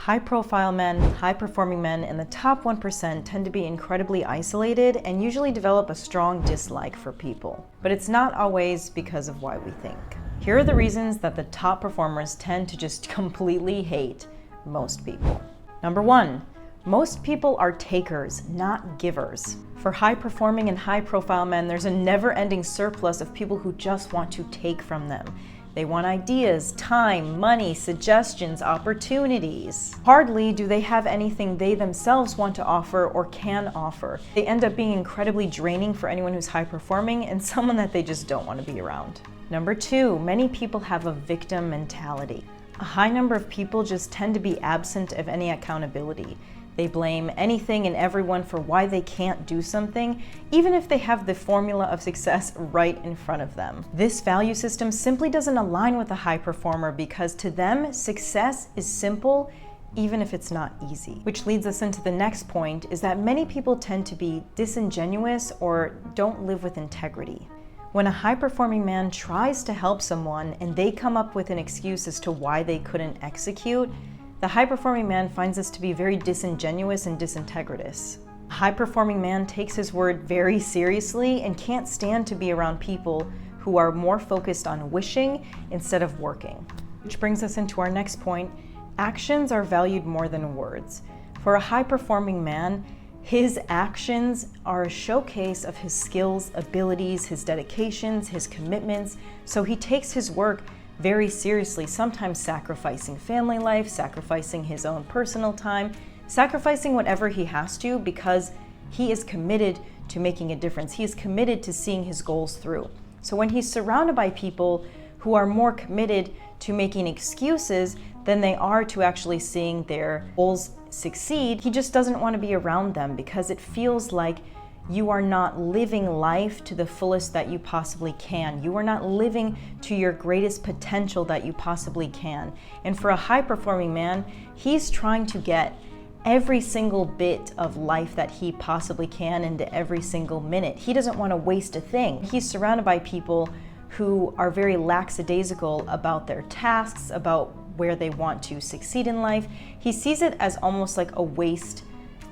High-profile men, high-performing men in the top 1% tend to be incredibly isolated and usually develop a strong dislike for people. But it's not always because of why we think. Here are the reasons that the top performers tend to just completely hate most people. Number 1, most people are takers, not givers. For high-performing and high-profile men, there's a never-ending surplus of people who just want to take from them. They want ideas, time, money, suggestions, opportunities. Hardly do they have anything they themselves want to offer or can offer. They end up being incredibly draining for anyone who's high-performing and someone that they just don't want to be around. Number 2, many people have a victim mentality. A high number of people just tend to be absent of any accountability. They blame anything and everyone for why they can't do something, even if they have the formula of success right in front of them. This value system simply doesn't align with a high performer because to them, success is simple, even if it's not easy. Which leads us into the next point, is that many people tend to be disingenuous or don't live with integrity. When a high-performing man tries to help someone and they come up with an excuse as to why they couldn't execute, the high-performing man finds this to be very disingenuous and disintegritous. A high-performing man takes his word very seriously and can't stand to be around people who are more focused on wishing instead of working. Which brings us into our next point. Actions are valued more than words. For a high-performing man, his actions are a showcase of his skills, abilities, his dedications, his commitments, so he takes his work very seriously, sometimes sacrificing family life, sacrificing his own personal time, sacrificing whatever he has to because he is committed to making a difference. He is committed to seeing his goals through. So when he's surrounded by people who are more committed to making excuses than they are to actually seeing their goals succeed, he just doesn't want to be around them because it feels like you are not living life to the fullest that you possibly can. You are not living to your greatest potential that you possibly can. And for a high-performing man, he's trying to get every single bit of life that he possibly can into every single minute. He doesn't want to waste a thing. He's surrounded by people who are very lackadaisical about their tasks, about where they want to succeed in life. He sees it as almost like a waste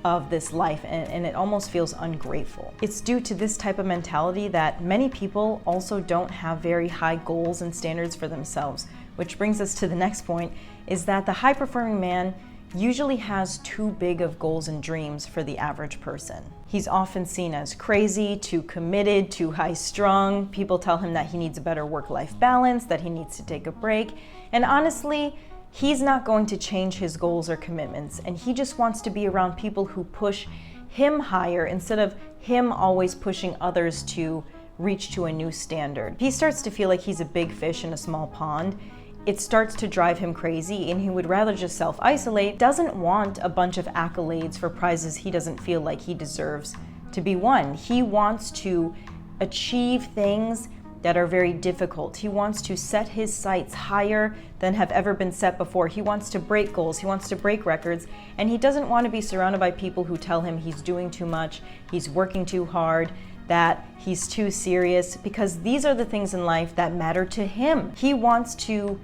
of this life, and it almost feels ungrateful. It's due to this type of mentality that many people also don't have very high goals and standards for themselves, which brings us to the next point, is that the high-performing man usually has too big of goals and dreams for the average person. He's often seen as crazy, too committed, too high-strung. People tell him that he needs a better work-life balance, that he needs to take a break, and honestly, he's not going to change his goals or commitments, and he just wants to be around people who push him higher instead of him always pushing others to reach to a new standard. He starts to feel like he's a big fish in a small pond. It starts to drive him crazy, and he would rather just self-isolate, doesn't want a bunch of accolades for prizes he doesn't feel like he deserves to be won. He wants to achieve things that are very difficult. He wants to set his sights higher than have ever been set before. He wants to break goals, he wants to break records, and he doesn't want to be surrounded by people who tell him he's doing too much, he's working too hard, that he's too serious, because these are the things in life that matter to him. He wants to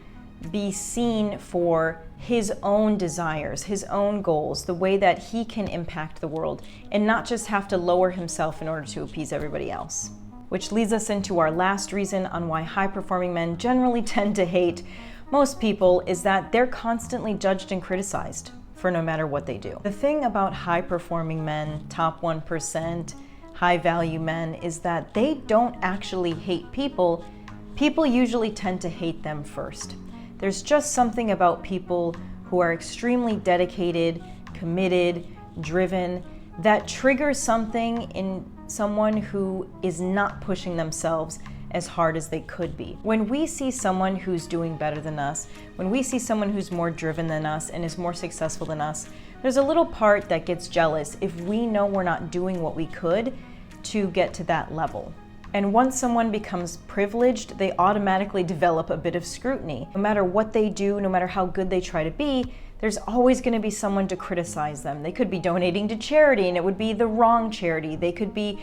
be seen for his own desires, his own goals, the way that he can impact the world, and not just have to lower himself in order to appease everybody else. Which leads us into our last reason on why high-performing men generally tend to hate most people, is that they're constantly judged and criticized for no matter what they do. The thing about high-performing men, top 1%, high-value men, is that they don't actually hate people. People usually tend to hate them first. There's just something about people who are extremely dedicated, committed, driven, that triggers something in someone who is not pushing themselves as hard as they could be. When we see someone who's doing better than us, when we see someone who's more driven than us and is more successful than us, there's a little part that gets jealous if we know we're not doing what we could to get to that level. And once someone becomes privileged, they automatically develop a bit of scrutiny. No matter what they do, no matter how good they try to be, there's always going to be someone to criticize them. They could be donating to charity and it would be the wrong charity. They could be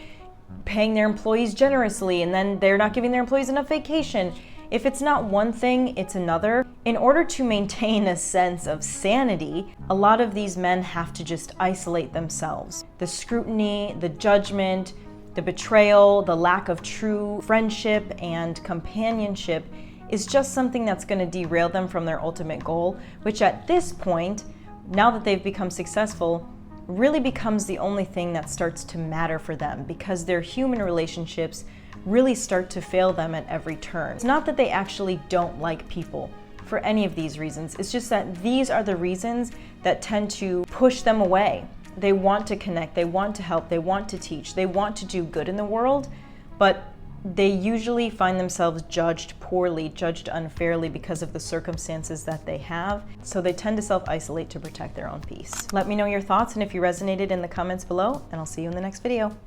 paying their employees generously and then they're not giving their employees enough vacation. If it's not one thing, it's another. In order to maintain a sense of sanity, a lot of these men have to just isolate themselves. The scrutiny, the judgment, the betrayal, the lack of true friendship and companionship is just something that's going to derail them from their ultimate goal, which at this point, now that they've become successful, really becomes the only thing that starts to matter for them, because their human relationships really start to fail them at every turn. It's not that they actually don't like people for any of these reasons. It's just that these are the reasons that tend to push them away. They want to connect, they want to help, they want to teach, they want to do good in the world, but they usually find themselves judged poorly, judged unfairly because of the circumstances that they have. So they tend to self-isolate to protect their own peace. Let me know your thoughts and if you resonated in the comments below, and I'll see you in the next video.